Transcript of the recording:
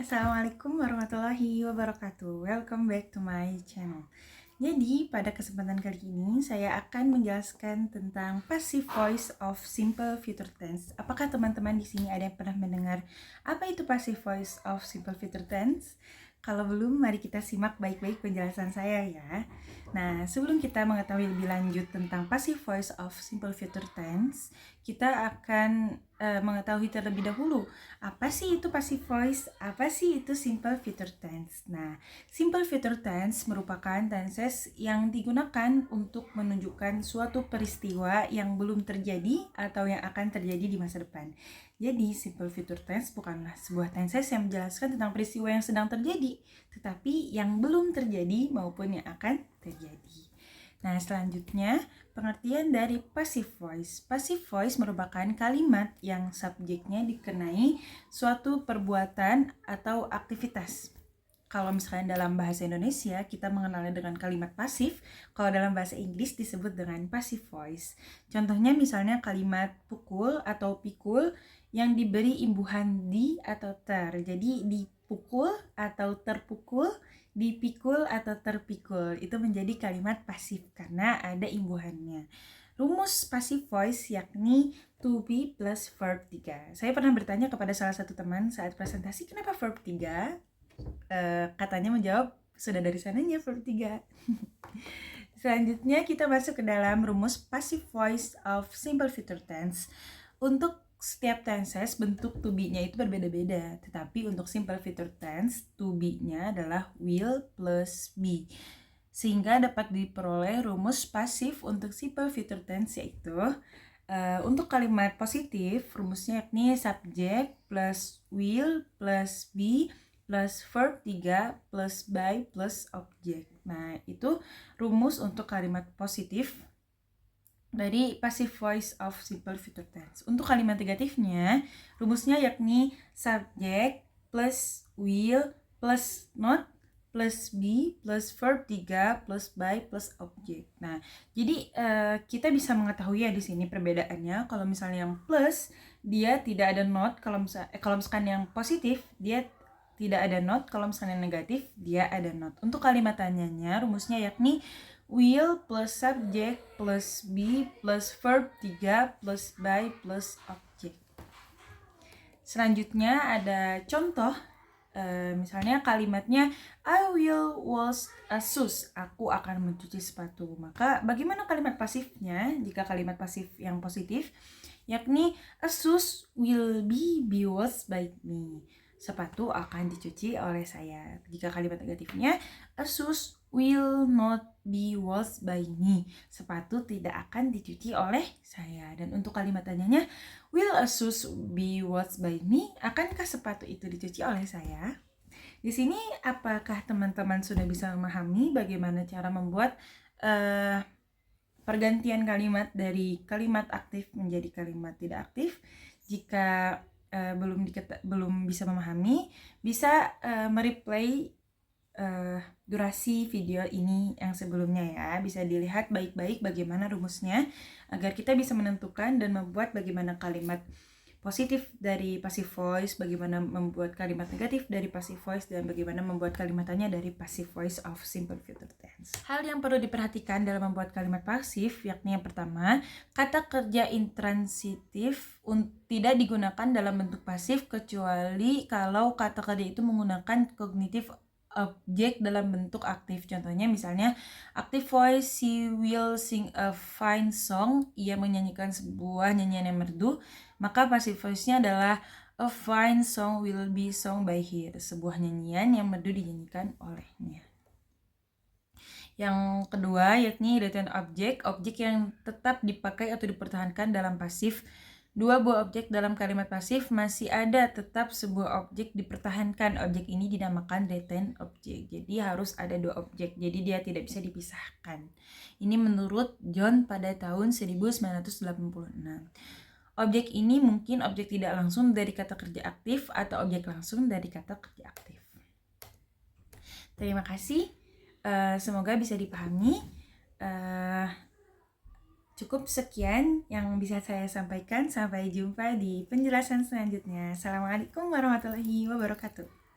Assalamualaikum warahmatullahi wabarakatuh. Welcome back to my channel. Jadi, pada kesempatan kali ini saya akan menjelaskan tentang passive voice of simple future tense. Apakah teman-teman di sini ada yang pernah mendengar apa itu passive voice of simple future tense? Kalau belum, mari kita simak baik-baik penjelasan saya ya. Nah, sebelum kita mengetahui lebih lanjut tentang passive voice of simple future tense, kita akan mengetahui terlebih dahulu apa sih itu passive voice, apa sih itu simple future tense. Nah, simple future tense merupakan tenses yang digunakan untuk menunjukkan suatu peristiwa yang belum terjadi atau yang akan terjadi di masa depan. Jadi, simple future tense bukanlah sebuah tenses yang menjelaskan tentang peristiwa yang sedang terjadi, tetapi yang belum terjadi maupun yang akan terjadi. Nah, selanjutnya, pengertian dari passive voice. Passive voice merupakan kalimat yang subjeknya dikenai suatu perbuatan atau aktivitas. Kalau misalnya dalam bahasa Indonesia, kita mengenalnya dengan kalimat pasif. Kalau dalam bahasa Inggris disebut dengan passive voice. Contohnya misalnya kalimat pukul atau pikul yang diberi imbuhan di atau ter. Jadi dipukul atau terpukul, dipikul atau terpikul, itu menjadi kalimat pasif karena ada imbuhannya. Rumus passive voice yakni to be plus verb 3. Saya pernah bertanya kepada salah satu teman saat presentasi, kenapa verb 3? Katanya menjawab, sudah dari sananya verb 3. Selanjutnya kita masuk ke dalam rumus passive voice of simple future tense. Untuk setiap tenses bentuk to be-nya itu berbeda-beda, tetapi untuk simple future tense to be-nya adalah will plus be, sehingga dapat diperoleh rumus pasif untuk simple future tense, yaitu untuk kalimat positif rumusnya yakni subject plus will plus be plus verb 3 plus by plus object. Nah, itu rumus untuk kalimat positif dari passive voice of simple future tense. Untuk kalimat negatifnya, rumusnya yakni subject plus will plus not plus be plus verb 3 plus by plus object. Nah, jadi kita bisa mengetahui ya di sini perbedaannya. Kalau misalnya yang plus dia tidak ada not, kalau misalkan yang positif dia tidak ada not, kalau misalnya negatif dia ada not. Untuk kalimat tanyanya rumusnya yakni will plus subject plus be plus verb 3 plus by plus object. Selanjutnya ada contoh, misalnya kalimatnya I will wash a shoes, aku akan mencuci sepatu. Maka bagaimana kalimat pasifnya jika kalimat pasif yang positif? Yakni a shoes will be washed by me, sepatu akan dicuci oleh saya. Jika kalimat negatifnya a shoes will not be washed by me, sepatu tidak akan dicuci oleh saya. Dan untuk kalimat tanyanya will a shoes be washed by me, akankah sepatu itu dicuci oleh saya? Di sini apakah teman-teman sudah bisa memahami bagaimana cara membuat pergantian kalimat dari kalimat aktif menjadi kalimat tidak aktif? Jika belum bisa memahami, bisa mereplay durasi video ini yang sebelumnya ya. Bisa dilihat baik-baik bagaimana rumusnya agar kita bisa menentukan dan membuat bagaimana kalimat positif dari passive voice, bagaimana membuat kalimat negatif dari passive voice, dan bagaimana membuat kalimatnya dari passive voice of simple future tense. Hal yang perlu diperhatikan dalam membuat kalimat pasif yakni yang pertama, kata kerja intransitif tidak digunakan dalam bentuk pasif kecuali kalau kata kerja itu menggunakan kognitif objek dalam bentuk aktif. Contohnya misalnya active voice, she will sing a fine song, ia menyanyikan sebuah nyanyian yang merdu. Maka passive voice-nya adalah a fine song will be sung by her, sebuah nyanyian yang merdu dinyanyikan olehnya. Yang kedua yakni retain object, objek yang tetap dipakai atau dipertahankan dalam pasif. Dua buah objek dalam kalimat pasif masih ada tetap sebuah objek dipertahankan. Objek ini dinamakan retain object. Jadi harus ada dua objek. Jadi dia tidak bisa dipisahkan. Ini menurut John pada tahun 1986. Objek ini mungkin objek tidak langsung dari kata kerja aktif atau objek langsung dari kata kerja aktif. Terima kasih. Semoga bisa dipahami. Cukup sekian yang bisa saya sampaikan. Sampai jumpa di penjelasan selanjutnya. Assalamualaikum warahmatullahi wabarakatuh.